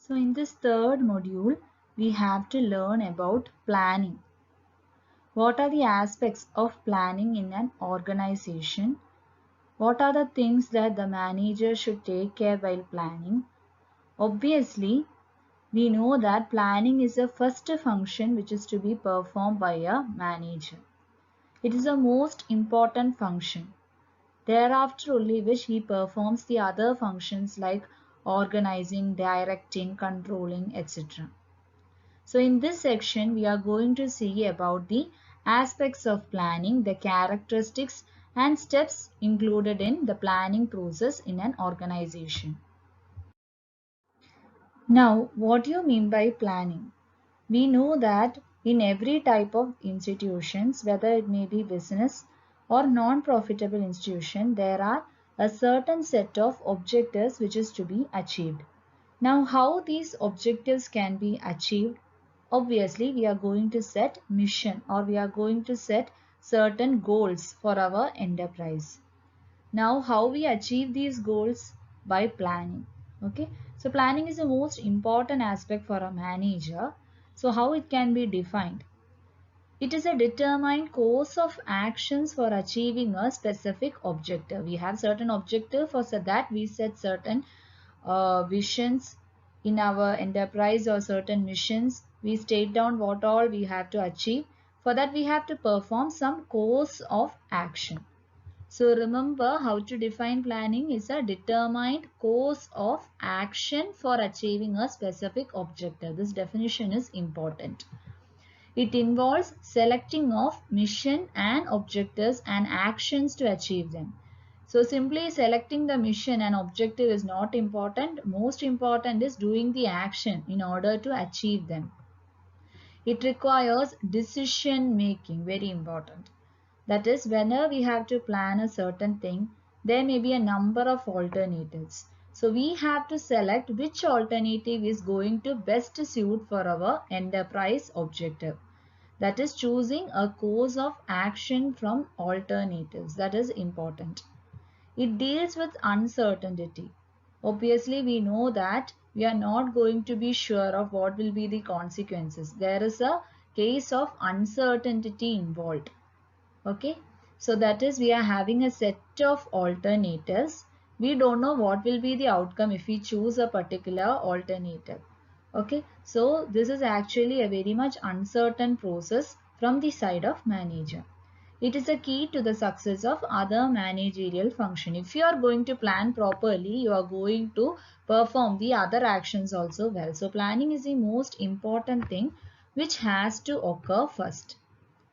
So in this third module, we have to learn about planning. What are the aspects of planning in an organization? What are the things that the manager should take care while planning? Obviously, we know that planning is the first function which is to be performed by a manager. It is the most important function. Thereafter only which he performs the other functions like organizing, directing, controlling, etc. So in this section, we are going to see about the aspects of planning, the characteristics and steps included in the planning process in an organization. Now, what do you mean by planning? We know that in every type of institutions, whether it may be business or non-profitable institution, there are a certain set of objectives which is to be achieved. Now, how these objectives can be achieved? Obviously, we are going to set mission or we are going to set certain goals for our enterprise. Now, how we achieve these goals? By planning. Okay. So, planning is the most important aspect for a manager. So, how it can be defined? It is a determined course of actions for achieving a specific objective. We have certain objective for that we set certain visions in our enterprise or certain missions. We state down what all we have to achieve. For that we have to perform some course of action. So remember how to define planning is a determined course of action for achieving a specific objective. This definition is important. It involves selecting of mission and objectives and actions to achieve them. So simply selecting the mission and objective is not important. Most important is doing the action in order to achieve them. It requires decision making, very important. That is, whenever we have to plan a certain thing, there may be a number of alternatives. So we have to select which alternative is going to best suit for our enterprise objective. That is choosing a course of action from alternatives. That is important. It deals with uncertainty. Obviously, we know that we are not going to be sure of what will be the consequences. There is a case of uncertainty involved. Okay. So that is we are having a set of alternatives. We don't know what will be the outcome if we choose a particular alternative. Okay. So this is actually a very much uncertain process from the side of manager. It is a key to the success of other managerial function. If you are going to plan properly, you are going to perform the other actions also well. So planning is the most important thing which has to occur first.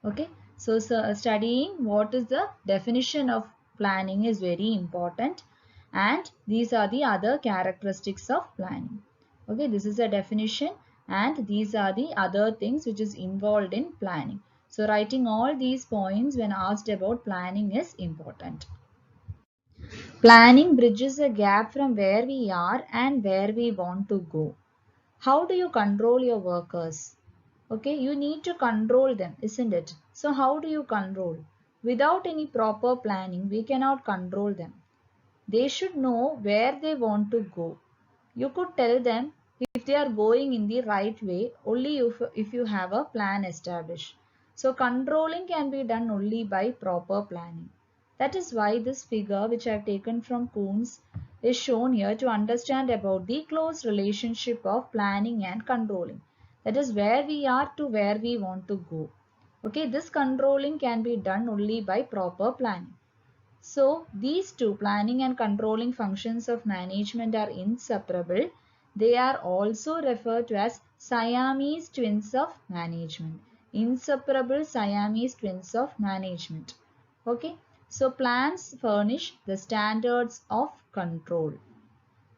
Okay. So studying what is the definition of planning is very important, and these are the other characteristics of planning. Okay, this is a definition and these are the other things which is involved in planning. So writing all these points when asked about planning is important. Planning bridges a gap from where we are and where we want to go. How do you control your workers? Okay, you need to control them, isn't it? So how do you control? Without any proper planning, we cannot control them. They should know where they want to go. You could tell them if they are going in the right way only if you have a plan established. So controlling can be done only by proper planning. That is why this figure which I have taken from Kuhn's is shown here to understand about the close relationship of planning and controlling. That is where we are to where we want to go. Okay, this controlling can be done only by proper planning. So these two, planning and controlling functions of management, are inseparable. They are also referred to as Siamese twins of management. Inseparable Siamese twins of management. Okay. So plans furnish the standards of control.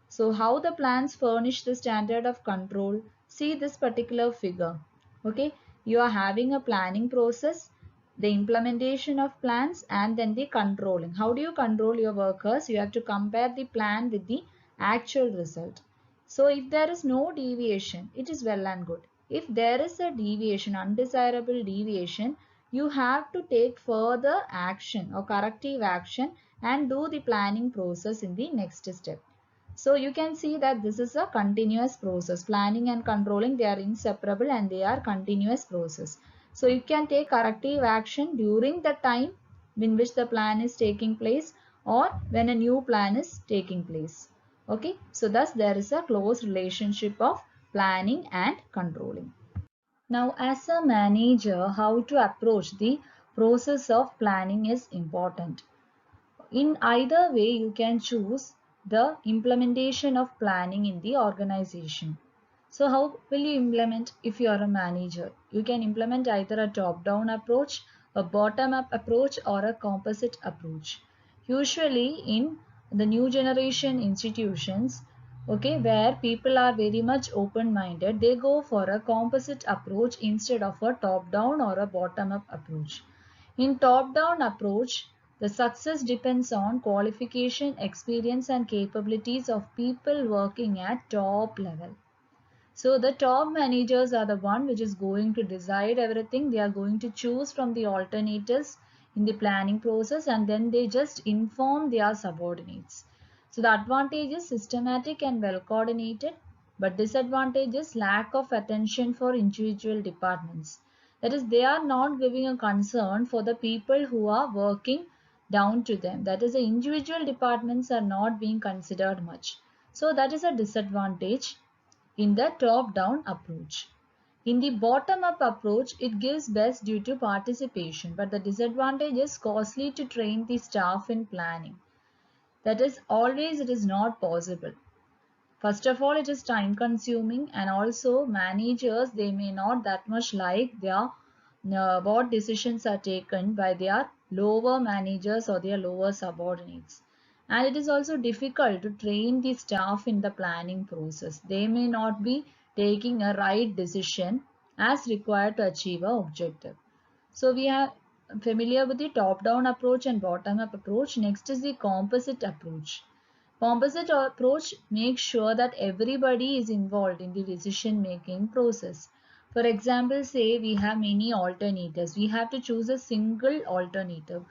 So how the plans furnish the standard of control? See this particular figure. Okay. You are having a planning process, the implementation of plans, and then the controlling. How do you control your workers? You have to compare the plan with the actual result. So if there is no deviation, it is well and good. If there is a deviation, undesirable deviation, you have to take further action or corrective action and do the planning process in the next step. So you can see that this is a continuous process. Planning and controlling, they are inseparable and they are continuous process. So you can take corrective action during the time in which the plan is taking place or when a new plan is taking place. Okay, so thus there is a close relationship of planning and controlling. Now, as a manager, how to approach the process of planning is important. In either way, you can choose the implementation of planning in the organization. So how will you implement if you are a manager? You can implement either a top-down approach, a bottom-up approach, or a composite approach. Usually in the new generation institutions, okay, where people are very much open-minded, they go for a composite approach instead of a top-down or a bottom-up approach. In top-down approach, the success depends on qualification, experience and capabilities of people working at top level. So the top managers are the one which is going to decide everything. They are going to choose from the alternatives in the planning process and then they just inform their subordinates. So the advantage is systematic and well coordinated, but disadvantage is lack of attention for individual departments. That is, they are not giving a concern for the people who are working down to them. That is, the individual departments are not being considered much. So that is a disadvantage in the top-down approach. In the bottom-up approach, it gives best due to participation, but the disadvantage is costly to train the staff in planning. That is, always it is not possible. First of all, it is time consuming and also managers, they may not that much like their what decisions are taken by their lower managers or their lower subordinates. And it is also difficult to train the staff in the planning process. They may not be taking a right decision as required to achieve an objective. So we are familiar with the top-down approach and bottom-up approach. Next is the composite approach. Composite approach makes sure that everybody is involved in the decision making process. For example, say we have many alternatives. We have to choose a single alternative.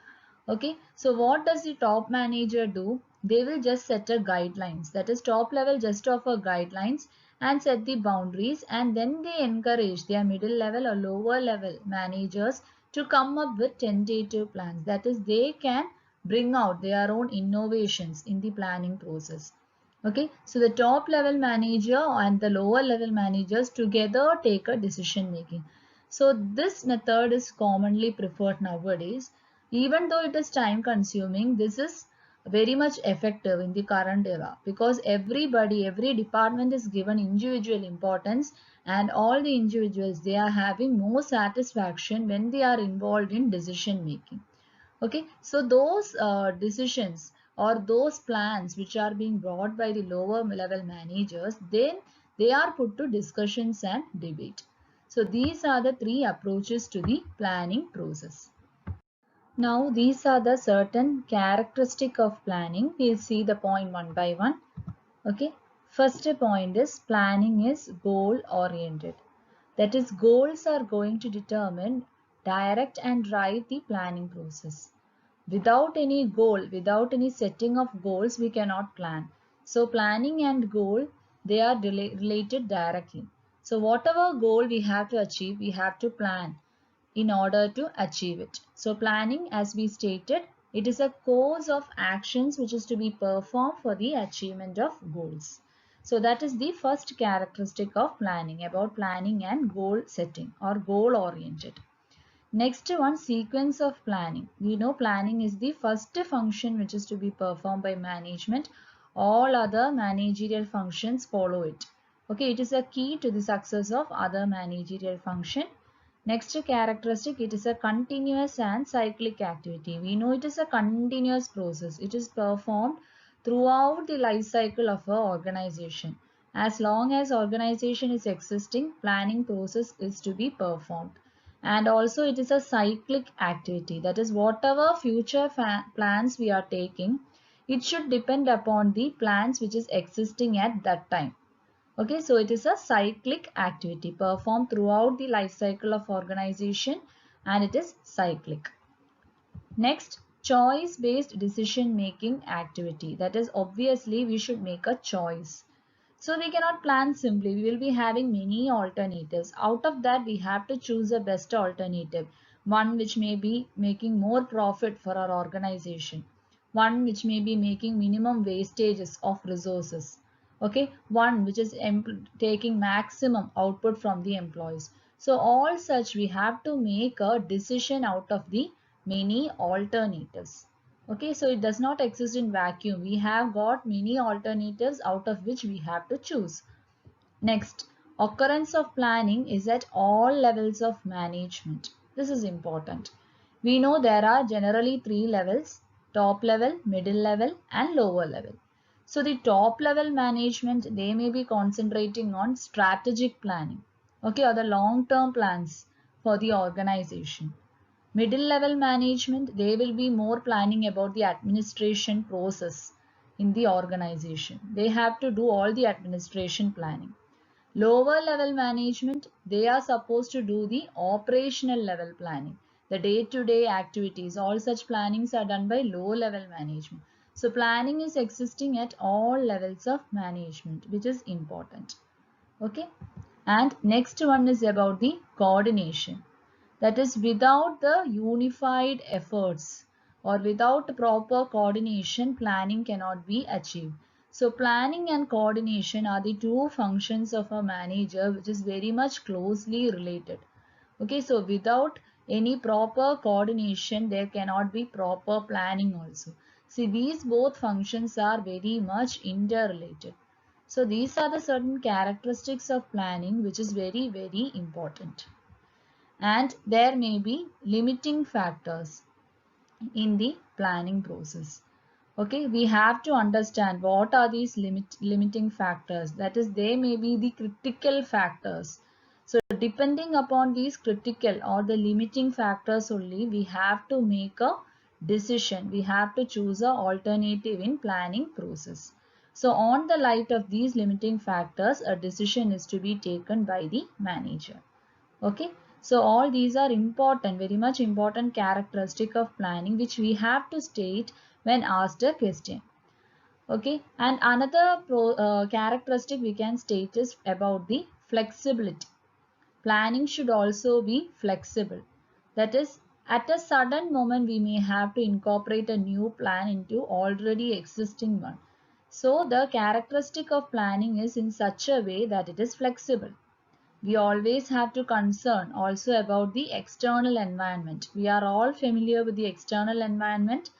Okay, so what does the top manager do? They will just set a guidelines. That is, top level just offer guidelines and set the boundaries, and then they encourage their middle level or lower level managers to come up with tentative plans. That is, they can bring out their own innovations in the planning process. Okay, so the top level manager and the lower level managers together take a decision making. So this method is commonly preferred nowadays. Even though it is time consuming, this is very much effective in the current era because everybody, every department is given individual importance and all the individuals, they are having more satisfaction when they are involved in decision making. Okay, so those decisions or those plans which are being brought by the lower level managers, then they are put to discussions and debate. So these are the three approaches to the planning process. Now these are the certain characteristic of planning. We'll see the point one by one. Okay, first point is planning is goal oriented. That is, goals are going to determine, direct and drive the planning process. Without any goal, without any setting of goals, we cannot plan. So planning and goal, they are related directly. So whatever goal we have to achieve, we have to plan in order to achieve it. So planning, as we stated, it is a course of actions which is to be performed for the achievement of goals. So that is the first characteristic of planning, about planning and goal setting or goal oriented. Next one, sequence of planning. We know planning is the first function which is to be performed by management. All other managerial functions follow it. Okay, it is a key to the success of other managerial function. Next characteristic, it is a continuous and cyclic activity. We know it is a continuous process. It is performed throughout the life cycle of an organization. As long as organization is existing, planning process is to be performed. And also it is a cyclic activity. That is, whatever future plans we are taking, it should depend upon the plans which is existing at that time. Okay, so it is a cyclic activity performed throughout the life cycle of organization and it is cyclic. Next, choice based decision making activity. That is, obviously we should make a choice. So we cannot plan simply. We will be having many alternatives. Out of that, we have to choose the best alternative. One which may be making more profit for our organization. One which may be making minimum wastages of resources. Okay. One which is taking maximum output from the employees. So all such we have to make a decision out of the many alternatives. Okay, so it does not exist in vacuum. We have got many alternatives out of which we have to choose. Next, occurrence of planning is at all levels of management. This is important. We know there are generally three levels: top level, middle level, and lower level. So the top level management, they may be concentrating on strategic planning, okay, or the long-term plans for the organization. Middle level management, they will be more planning about the administration process in the organization. They have to do all the administration planning. Lower level management, they are supposed to do the operational level planning. The day-to-day activities, all such plannings are done by low level management. So planning is existing at all levels of management, which is important. Okay. And next one is about the coordination. That is, without the unified efforts or without proper coordination, planning cannot be achieved. So planning and coordination are the two functions of a manager, which is very much closely related. Okay, so without any proper coordination, there cannot be proper planning also. See, these both functions are very much interrelated. So these are the certain characteristics of planning, which is very, very important. And there may be limiting factors in the planning process. Okay, we have to understand what are these limiting factors. That is, they may be the critical factors. So depending upon these critical or the limiting factors only, we have to make a decision. We have to choose a alternative in planning process. So on the light of these limiting factors, a decision is to be taken by the manager. Okay, so all these are important, very much important characteristic of planning, which we have to state when asked a question. Okay, and another characteristic we can state is about the flexibility. Planning should also be flexible. That is, at a sudden moment we may have to incorporate a new plan into already existing one. So the characteristic of planning is in such a way that it is flexible. We always have to concern also about the external environment. We are all familiar with the external environment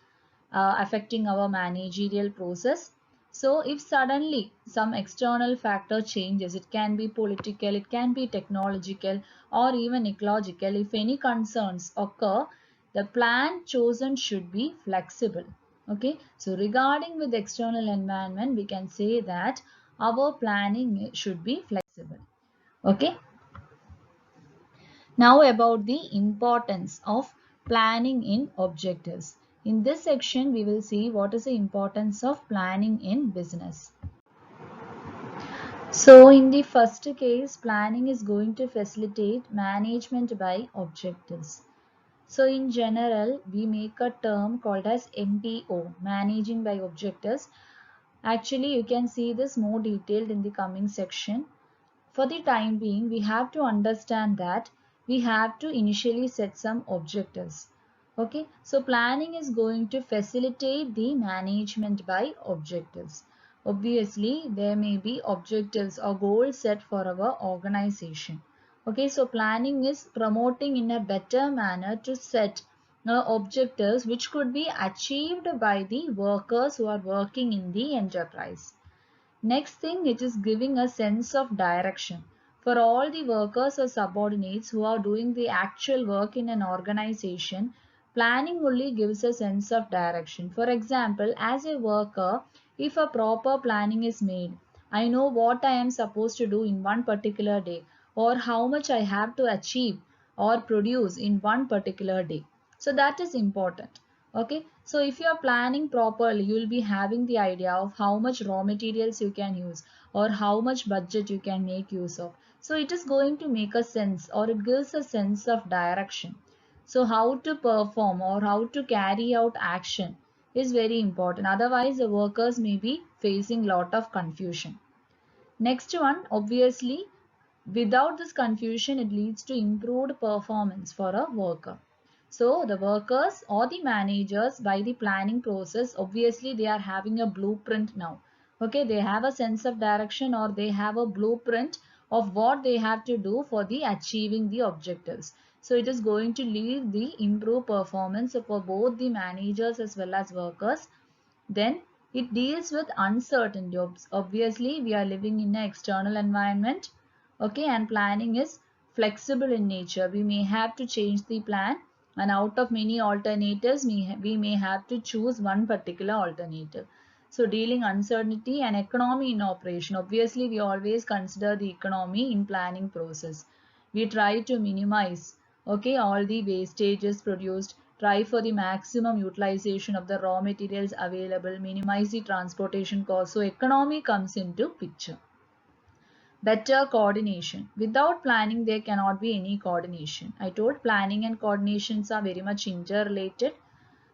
affecting our managerial process. So if suddenly some external factor changes, it can be political, it can be technological, or even ecological. If any concerns occur, the plan chosen should be flexible. Okay, so regarding with external environment, we can say that our planning should be flexible. Okay. Now about the importance of planning in objectives. In this section, we will see what is the importance of planning in business. So in the first case, planning is going to facilitate management by objectives. So in general, we make a term called as MBO, managing by objectives. Actually, you can see this more detailed in the coming section. For the time being, we have to understand that we have to initially set some objectives. Okay, so planning is going to facilitate the management by objectives. Obviously, there may be objectives or goals set for our organization. Okay, so planning is promoting in a better manner to set objectives which could be achieved by the workers who are working in the enterprise. Next thing, it is giving a sense of direction. For all the workers or subordinates who are doing the actual work in an organization, planning only gives a sense of direction. For example, as a worker, if a proper planning is made, I know what I am supposed to do in one particular day or how much I have to achieve or produce in one particular day. So that is important. Okay, so if you are planning properly, you will be having the idea of how much raw materials you can use or how much budget you can make use of. So it is going to make a sense or it gives a sense of direction. So how to perform or how to carry out action is very important. Otherwise, the workers may be facing lot of confusion. Next one, obviously, without this confusion, it leads to improved performance for a worker. So the workers or the managers by the planning process, obviously they are having a blueprint now. Okay, they have a sense of direction or they have a blueprint of what they have to do for the achieving the objectives. So it is going to lead the improved performance for both the managers as well as workers. Then it deals with uncertainty. Obviously, we are living in an external environment. Okay, and planning is flexible in nature. We may have to change the plan, and out of many alternatives, we may have to choose one particular alternative. So dealing uncertainty and economy in operation. Obviously, we always consider the economy in planning process. We try to minimize, okay, all the wastages produced, try for the maximum utilization of the raw materials available, minimize the transportation cost. So economy comes into picture. Better coordination. Without planning, there cannot be any coordination. I told planning and coordinations are very much interrelated.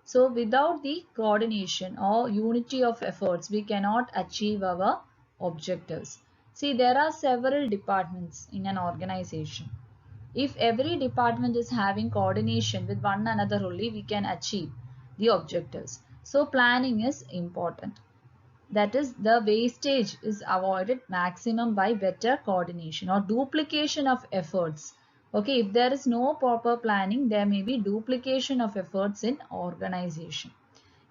So without the coordination or unity of efforts, we cannot achieve our objectives. See, there are several departments in an organization. If every department is having coordination with one another only, we can achieve the objectives. So planning is important. That is, the wastage is avoided maximum by better coordination or duplication of efforts. Okay, if there is no proper planning, there may be duplication of efforts in organization.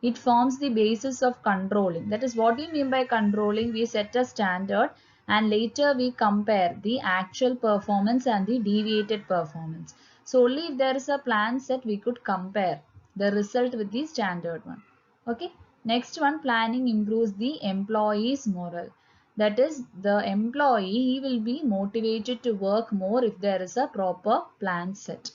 It forms the basis of controlling. That is, what we mean by controlling. We set a standard and later we compare the actual performance and the deviated performance. So only if there is a plan set, we could compare the result with the standard one. Okay. Next one, planning improves the employee's morale. That is, the employee, he will be motivated to work more if there is a proper plan set.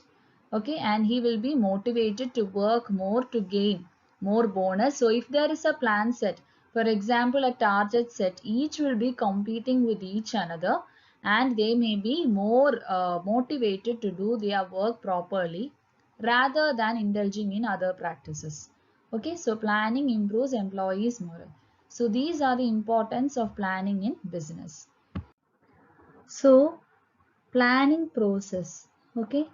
Okay, and he will be motivated to work more to gain more bonus. So if there is a plan set, for example a target set, each will be competing with each another and they may be more motivated to do their work properly rather than indulging in other practices. Okay, so planning improves employees morale. So these are the importance of planning in business. So planning process. Okay,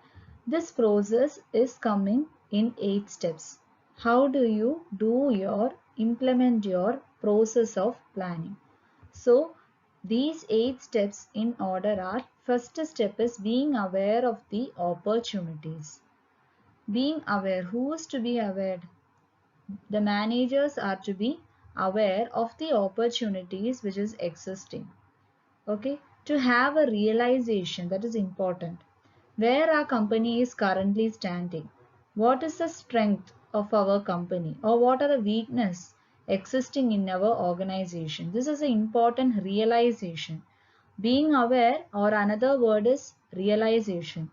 this process is coming in 8 steps. How do you do your implement your process of planning? So these 8 steps in order are: first step is being aware of the opportunities. Being aware. Who is to be aware? The managers are to be aware of the opportunities which is existing. Okay, to have a realization, that is important. Where our company is currently standing, what is the strength of our company, or what are the weakness existing in our organization. This is an important realization. Being aware, or another word is realization.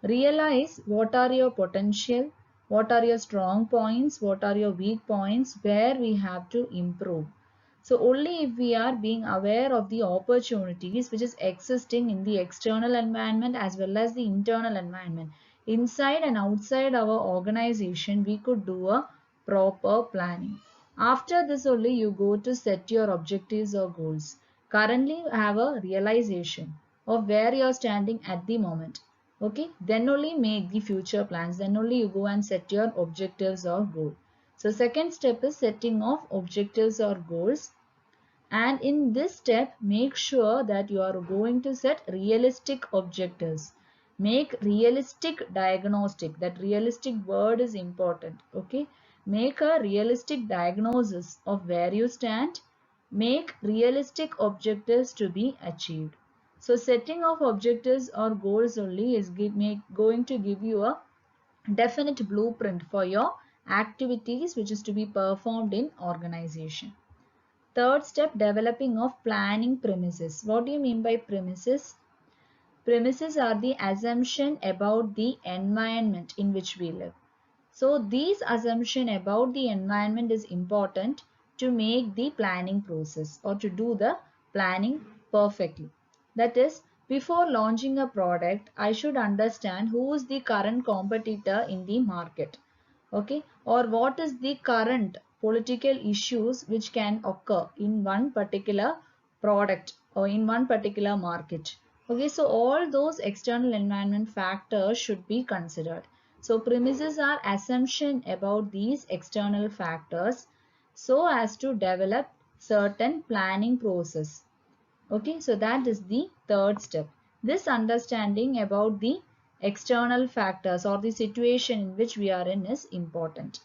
Realize what are your potential, what are your strong points, what are your weak points, where we have to improve. So only if we are being aware of the opportunities which is existing in the external environment as well as the internal environment, inside and outside our organization, we could do a proper planning. After this only you go to set your objectives or goals. Currently have a realization of where you are standing at the moment. Okay, then only make the future plans. Then only you go and set your objectives or goal. So second step is setting of objectives or goals. And in this step, make sure that you are going to set realistic objectives. Make realistic diagnostic. That realistic word is important. Okay. Make a realistic diagnosis of where you stand. Make realistic objectives to be achieved. So setting of objectives or goals only is going to give you a definite blueprint for your activities which is to be performed in organization. Third step, developing of planning premises. What do you mean by premises? Premises are the assumption about the environment in which we live. So these assumption about the environment is important to make the planning process or to do the planning perfectly. That is, Before launching a product, I should understand who is the current competitor in the market. Okay, or what is the current political issues which can occur in one particular product or in one particular market. Okay, so all those external environment factors should be considered. So premises are assumption about these external factors so as to develop certain planning process. Okay, so that is the third step. This understanding about the external factors or the situation in which we are in is important.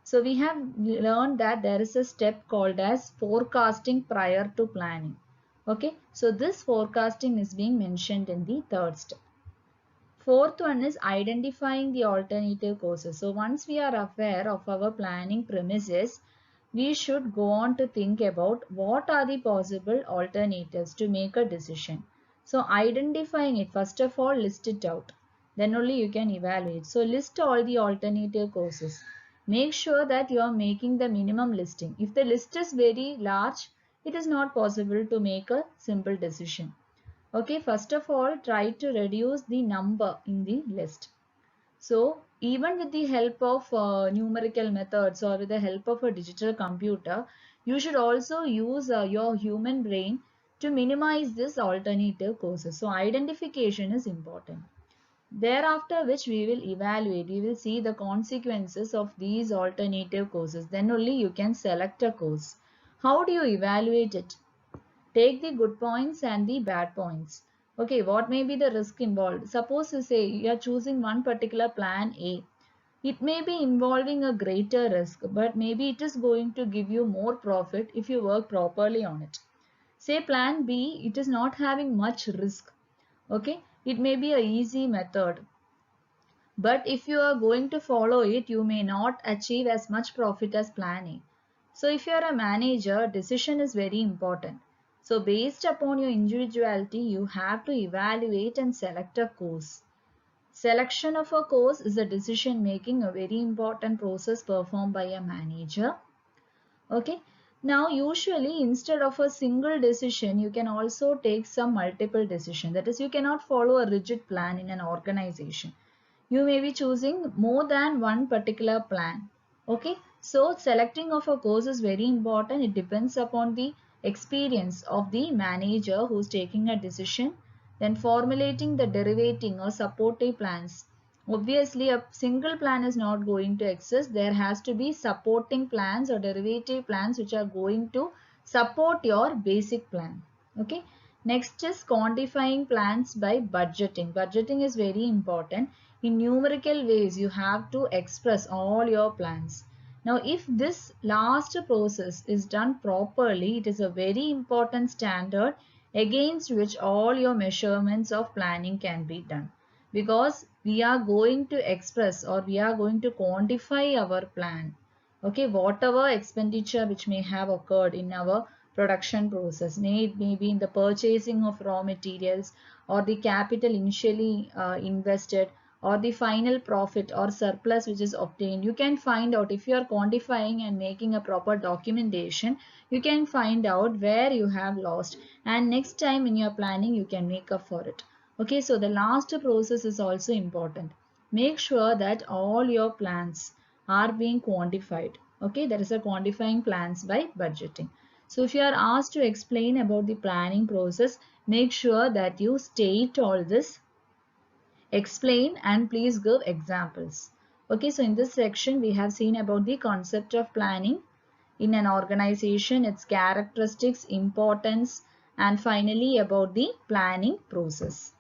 So we have learned that there is a step called as forecasting prior to planning. Okay, so this forecasting is being mentioned in the third step. Fourth one is identifying the alternative courses. So once we are aware of our planning premises, we should go on to think about what are the possible alternatives to make a decision. So identifying it, first of all, list it out. Then only you can evaluate. So list all the alternative courses. Make sure that you are making the minimum listing. If the list is very large, it is not possible to make a simple decision. Okay, first of all, try to reduce the number in the list. So even with the help of numerical methods or with the help of a digital computer, you should also use your human brain to minimize this alternative courses. So identification is important. Thereafter which we will evaluate, we will see the consequences of these alternative courses. Then only you can select a course. How do you evaluate it? Take the good points and the bad points. Okay, what may be the risk involved? Suppose you say you are choosing one particular plan A. It may be involving a greater risk, but maybe it is going to give you more profit if you work properly on it. Say plan B, it is not having much risk. Okay, it may be a easy method, but if you are going to follow it, you may not achieve as much profit as plan A. So if you are a manager, decision is very important. So based upon your individuality, you have to evaluate and select a course. Selection of a course is a decision making, a very important process performed by a manager. Okay. Now usually instead of a single decision, you can also take some multiple decision. That is, you cannot follow a rigid plan in an organization. You may be choosing more than one particular plan. Okay, so selecting of a course is very important. It depends upon the experience of the manager who's taking a decision. Then formulating the derivating or supportive plans. Obviously a single plan is not going to exist. There has to be supporting plans or derivative plans which are going to support your basic plan. Okay, next is quantifying plans by budgeting. Budgeting is very important. In numerical ways you have to express all your plans. Now if this last process is done properly, it is a very important standard against which all your measurements of planning can be done, because we are going to express or we are going to quantify our plan. Okay, whatever expenditure which may have occurred in our production process, may be in the purchasing of raw materials or the capital initially invested or the final profit or surplus which is obtained, you can find out if you are quantifying and making a proper documentation, you can find out where you have lost, and next time in your planning you can make up for it. Okay, so the last process is also important. Make sure that all your plans are being quantified. Okay, there is a quantifying plans by budgeting. So if you are asked to explain about the planning process, make sure that you state all this, explain, and please give examples. Okay, so in this section we have seen about the concept of planning in an organization, its characteristics, importance, and finally about the planning process.